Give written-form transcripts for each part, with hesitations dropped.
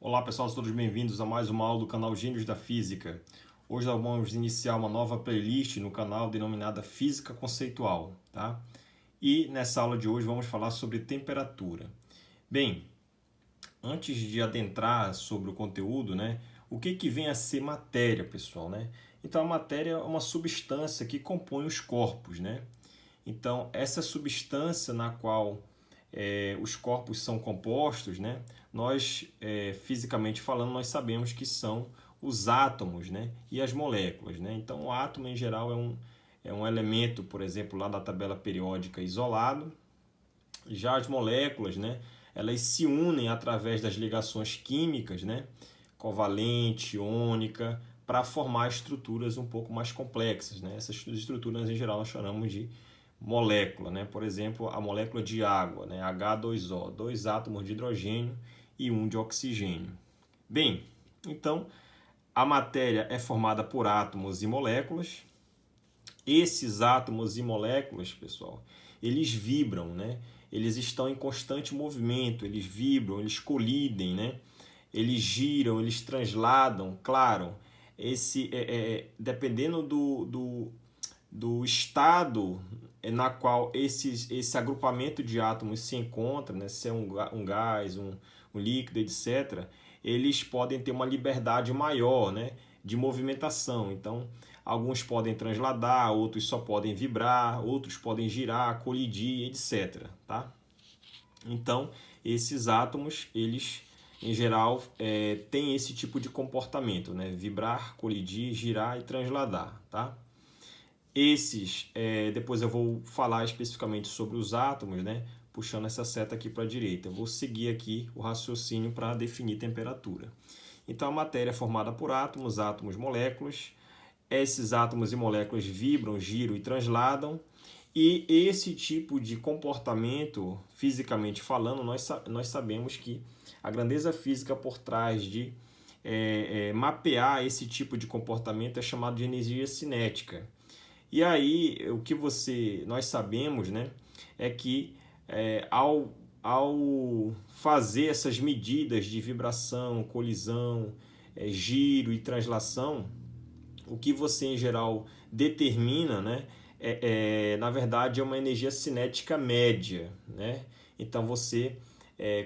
Olá pessoal, todos bem-vindos a mais uma aula do canal Gênios da Física. Hoje nós vamos iniciar uma nova playlist no canal denominada Física Conceitual, tá? E nessa aula de hoje vamos falar sobre temperatura. Bem, antes de adentrar sobre o conteúdo, né, o que vem a ser matéria, pessoal, né? Então a matéria é uma substância que compõe os corpos, né? Então essa substância na qual os corpos são compostos, né? Nós, fisicamente falando, nós sabemos que são os átomos, né? E as moléculas, né? Então, o átomo, em geral, é um elemento, por exemplo, lá da tabela periódica isolado. Já as moléculas, né? Elas se unem através das ligações químicas, né? Covalente, iônica, para formar estruturas um pouco mais complexas, né? Essas estruturas, em geral, nós chamamos de molécula, né? Por exemplo, a molécula de água, né? H2O, dois átomos de hidrogênio e um de oxigênio. Bem, então a matéria é formada por átomos e moléculas. Esses átomos e moléculas, pessoal, eles vibram, né? Eles estão em constante movimento, eles vibram, eles colidem, né? Eles giram, eles transladam, claro. Dependendo do estado na qual esse agrupamento de átomos se encontra, né, se é um gás, um líquido, etc., eles podem ter uma liberdade maior, né, de movimentação. Então, alguns podem transladar, outros só podem vibrar, outros podem girar, colidir, etc. Tá? Então, esses átomos, eles, em geral, têm esse tipo de comportamento, né? Vibrar, colidir, girar e transladar. Tá? Depois eu vou falar especificamente sobre os átomos, né? Puxando essa seta aqui para a direita. Eu vou seguir aqui o raciocínio para definir temperatura. Então, a matéria é formada por átomos, moléculas. Esses átomos e moléculas vibram, giram e transladam. E esse tipo de comportamento, fisicamente falando, nós sabemos que a grandeza física por trás de mapear esse tipo de comportamento é chamado de energia cinética. E aí, nós sabemos, né, é que ao fazer essas medidas de vibração, colisão, giro e translação, o que você em geral determina, né, na verdade é uma energia cinética média, né? Então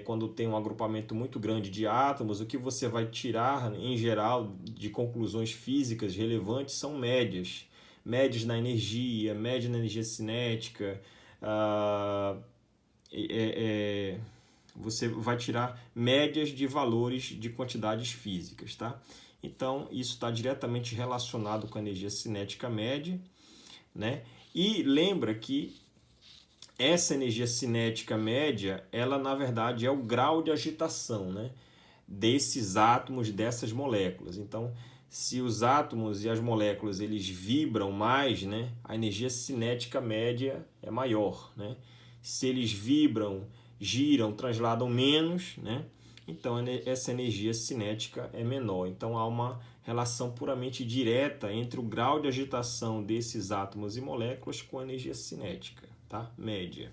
quando tem um agrupamento muito grande de átomos, o que você vai tirar em geral de conclusões físicas relevantes são médias. Médias na energia, média na energia cinética, você vai tirar médias de valores de quantidades físicas, tá? Então, isso está diretamente relacionado com a energia cinética média, né? E lembra que essa energia cinética média, ela na verdade é o grau de agitação, né, desses átomos, dessas moléculas. Então, se os átomos e as moléculas eles vibram mais, né, a energia cinética média é maior, né? Se eles vibram, giram, transladam menos, né, então essa energia cinética é menor. Então há uma relação puramente direta entre o grau de agitação desses átomos e moléculas com a energia cinética, tá? Média.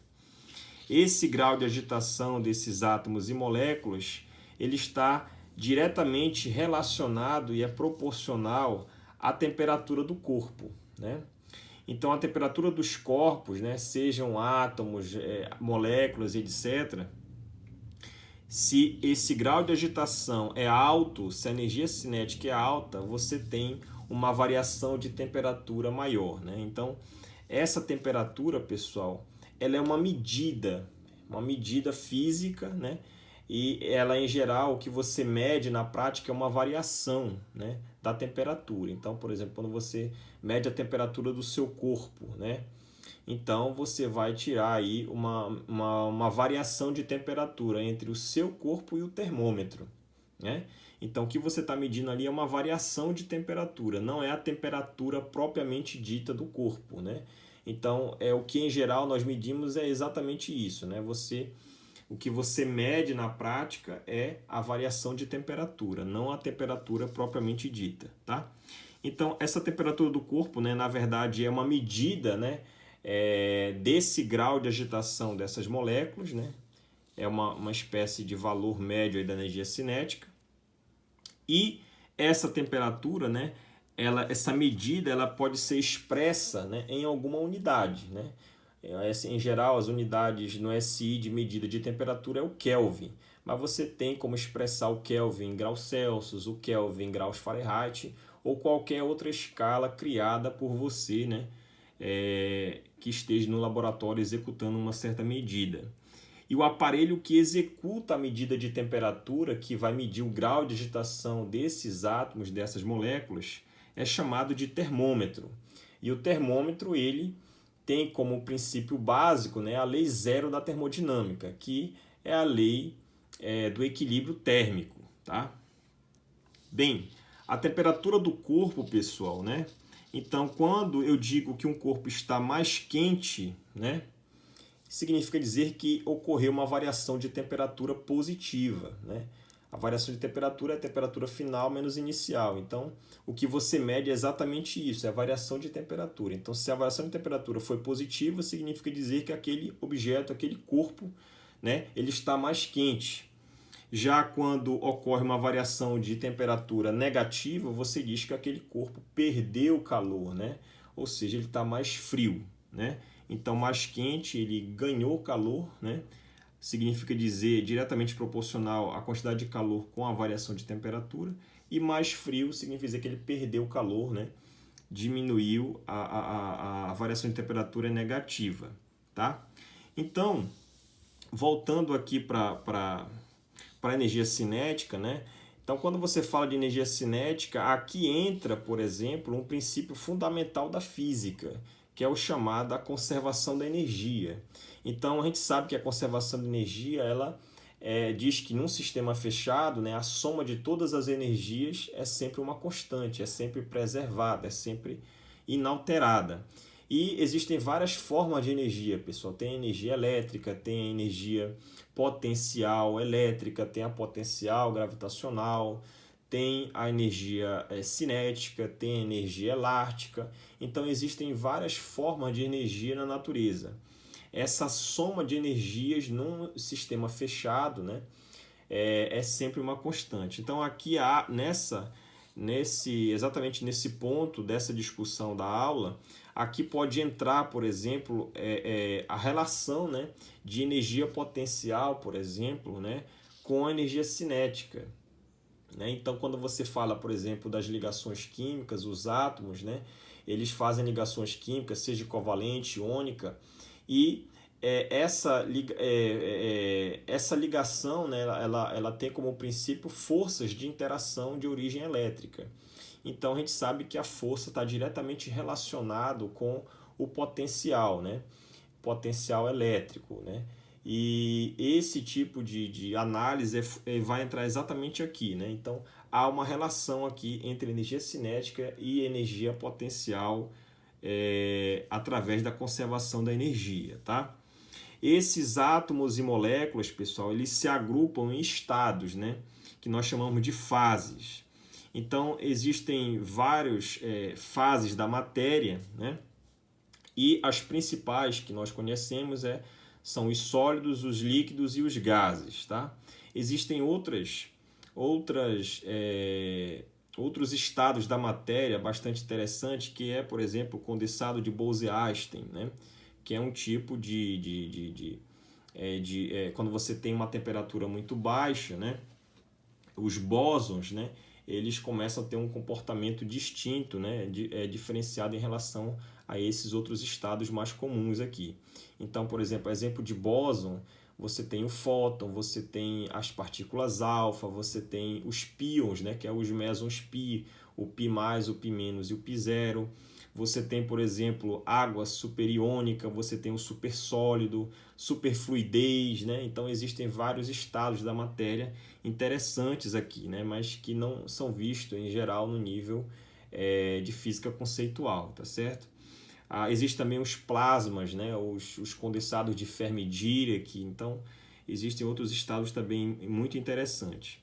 Esse grau de agitação desses átomos e moléculas, ele está diretamente relacionado e é proporcional à temperatura do corpo, né? Então a temperatura dos corpos, né, sejam átomos, moléculas, etc., se esse grau de agitação é alto, se a energia cinética é alta, você tem uma variação de temperatura maior, né? Então, essa temperatura, pessoal, ela é uma medida física, né? E ela, em geral, o que você mede na prática é uma variação, né, da temperatura. Então, por exemplo, quando você mede a temperatura do seu corpo, né? Então você vai tirar aí uma variação de temperatura entre o seu corpo e o termômetro, né? Então o que você está medindo ali é uma variação de temperatura, não é a temperatura propriamente dita do corpo, né? Então o que em geral nós medimos é exatamente isso, né? O que você mede na prática é a variação de temperatura, não a temperatura propriamente dita, tá? Então essa temperatura do corpo, né, na verdade é uma medida, né, desse grau de agitação dessas moléculas, né? É uma espécie de valor médio aí da energia cinética. E essa temperatura, né, essa medida ela pode ser expressa, né, em alguma unidade, né? Em geral, as unidades no SI de medida de temperatura é o Kelvin, mas você tem como expressar o Kelvin em graus Celsius, o Kelvin em graus Fahrenheit ou qualquer outra escala criada por você, né, que esteja no laboratório executando uma certa medida. E o aparelho que executa a medida de temperatura, que vai medir o grau de agitação desses átomos, dessas moléculas, é chamado de termômetro. E o termômetro ele tem como princípio básico, né, a lei zero da termodinâmica, que é a lei do equilíbrio térmico. Tá? Bem, a temperatura do corpo, pessoal, né? Então, quando eu digo que um corpo está mais quente, né, significa dizer que ocorreu uma variação de temperatura positiva, né? A variação de temperatura é a temperatura final menos inicial. Então, o que você mede é exatamente isso, é a variação de temperatura. Então, se a variação de temperatura foi positiva, significa dizer que aquele objeto, aquele corpo, né, ele está mais quente. Já quando ocorre uma variação de temperatura negativa, você diz que aquele corpo perdeu calor, né? Ou seja, ele está mais frio, né? Então, mais quente, ele ganhou calor, né? Significa dizer diretamente proporcional à quantidade de calor com a variação de temperatura. E mais frio significa dizer que ele perdeu calor, né? Diminuiu, a variação de temperatura é negativa, tá? Então, voltando aqui para a energia cinética, né? Então, quando você fala de energia cinética, aqui entra, por exemplo, um princípio fundamental da física, que é o chamado a conservação da energia. Então, a gente sabe que a conservação de energia, ela diz que num sistema fechado, né, a soma de todas as energias é sempre uma constante, é sempre preservada, é sempre inalterada. E existem várias formas de energia, pessoal. Tem a energia elétrica, tem a energia potencial elétrica, tem a potencial gravitacional, tem a energia cinética, tem a energia elástica. Então existem várias formas de energia na natureza. Essa soma de energias num sistema fechado, né, é sempre uma constante. Então aqui há exatamente nesse ponto dessa discussão da aula, aqui pode entrar, por exemplo, a relação, né, de energia potencial, por exemplo, né, com a energia cinética. Né? Então, quando você fala, por exemplo, das ligações químicas, os átomos, né, eles fazem ligações químicas, seja covalente, iônica, e essa ligação, né, ela tem como princípio forças de interação de origem elétrica. Então a gente sabe que a força está diretamente relacionado com o potencial, né? Potencial elétrico, né? E esse tipo de análise vai entrar exatamente aqui, né? Então há uma relação aqui entre energia cinética e energia potencial através da conservação da energia, tá? Esses átomos e moléculas, pessoal, eles se agrupam em estados, né? Que nós chamamos de fases. Então, existem várias fases da matéria, né? E as principais que nós conhecemos são os sólidos, os líquidos e os gases, tá? Existem outros estados da matéria bastante interessantes, que é, por exemplo, o condensado de Bose-Einstein, né? Que é um tipo quando você tem uma temperatura muito baixa, né? Os bósons, né, eles começam a ter um comportamento distinto, né, diferenciado em relação a esses outros estados mais comuns aqui. Então, por exemplo de bóson, você tem o fóton, você tem as partículas alfa, você tem os pions, né, que é os mesons pi, o pi+, o pi- e o pi zero. Você tem, por exemplo, água superiônica, você tem o supersólido, superfluidez, né? Então existem vários estados da matéria interessantes aqui, né? Mas que não são vistos em geral no nível de física conceitual, tá certo? Existem também os plasmas, né? Os condensados de Fermi-Dirac, então existem outros estados também muito interessantes.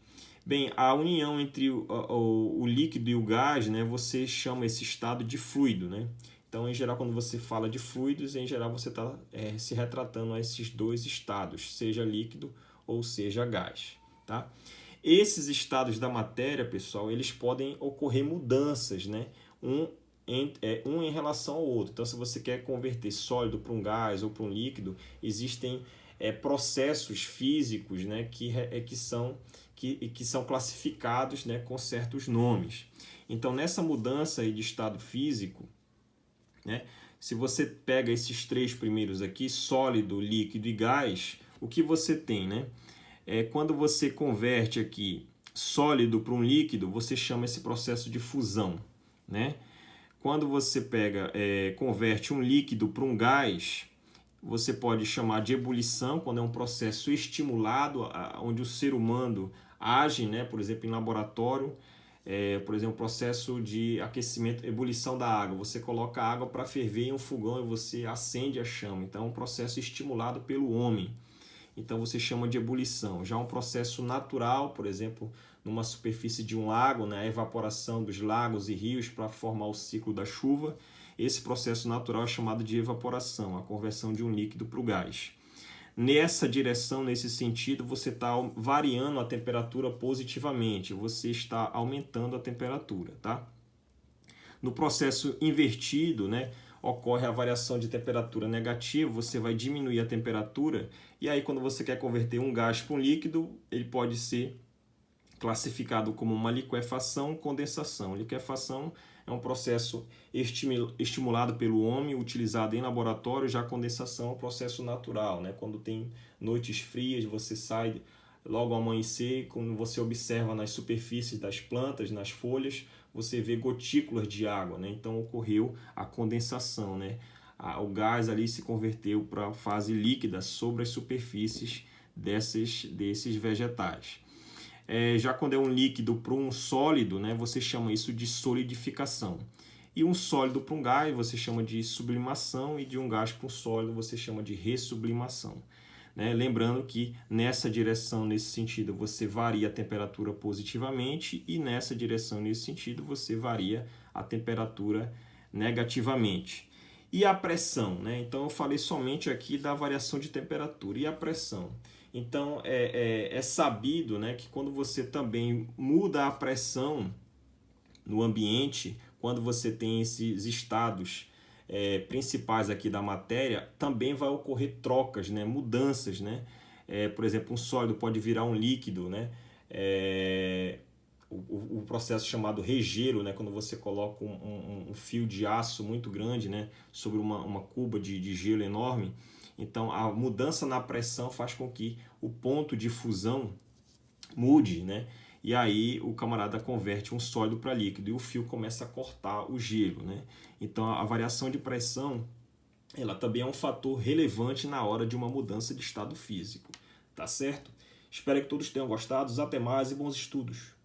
Bem, a união entre o líquido e o gás, né, você chama esse estado de fluido, né? Então, em geral, quando você fala de fluidos, em geral você está se retratando a esses dois estados, seja líquido ou seja gás, tá? Esses estados da matéria, pessoal, eles podem ocorrer mudanças, né? Um em relação ao outro. Então, se você quer converter sólido para um gás ou para um líquido, existem processos físicos, né, que são classificados, né, com certos nomes. Então, nessa mudança aí de estado físico, né, se você pega esses três primeiros aqui, sólido, líquido e gás, o que você tem, né? Quando você converte aqui sólido para um líquido, você chama esse processo de fusão, né? Quando você converte um líquido para um gás, você pode chamar de ebulição, quando é um processo estimulado, onde o ser humano age, né? Por exemplo, em laboratório, por exemplo, processo de aquecimento, ebulição da água. Você coloca a água para ferver em um fogão e você acende a chama. Então, é um processo estimulado pelo homem. Então, você chama de ebulição. Já um processo natural, por exemplo, numa superfície de um lago, né, a evaporação dos lagos e rios para formar o ciclo da chuva, esse processo natural é chamado de evaporação, a conversão de um líquido para o gás. Nessa direção, nesse sentido, você está variando a temperatura positivamente, você está aumentando a temperatura, tá? No processo invertido, né, ocorre a variação de temperatura negativa, você vai diminuir a temperatura, e aí quando você quer converter um gás para um líquido, ele pode ser classificado como uma liquefação, condensação. Liquefação é um processo estimulado pelo homem, utilizado em laboratório. Já a condensação é um processo natural, né? Quando tem noites frias, você sai logo ao amanhecer, quando você observa nas superfícies das plantas, nas folhas, você vê gotículas de água, né? Então ocorreu a condensação, né? O gás ali se converteu para a fase líquida sobre as superfícies desses vegetais. Já quando é um líquido para um sólido, né, você chama isso de solidificação. E um sólido para um gás você chama de sublimação, e de um gás para um sólido você chama de ressublimação. Né? Lembrando que nessa direção, nesse sentido, você varia a temperatura positivamente, e nessa direção, nesse sentido, você varia a temperatura negativamente. E a pressão, né? Então eu falei somente aqui da variação de temperatura. E a pressão? Então é sabido, né, que quando você também muda a pressão no ambiente, quando você tem esses estados principais aqui da matéria, também vai ocorrer trocas, né, mudanças, né? Por exemplo, um sólido pode virar um líquido, né? O processo chamado regelo, né, quando você coloca um fio de aço muito grande, né, sobre uma cuba de gelo enorme. Então, a mudança na pressão faz com que o ponto de fusão mude, né? E aí o camarada converte um sólido para líquido e o fio começa a cortar o gelo, né? Então, a variação de pressão, ela também é um fator relevante na hora de uma mudança de estado físico, tá certo? Espero que todos tenham gostado. Até mais e bons estudos!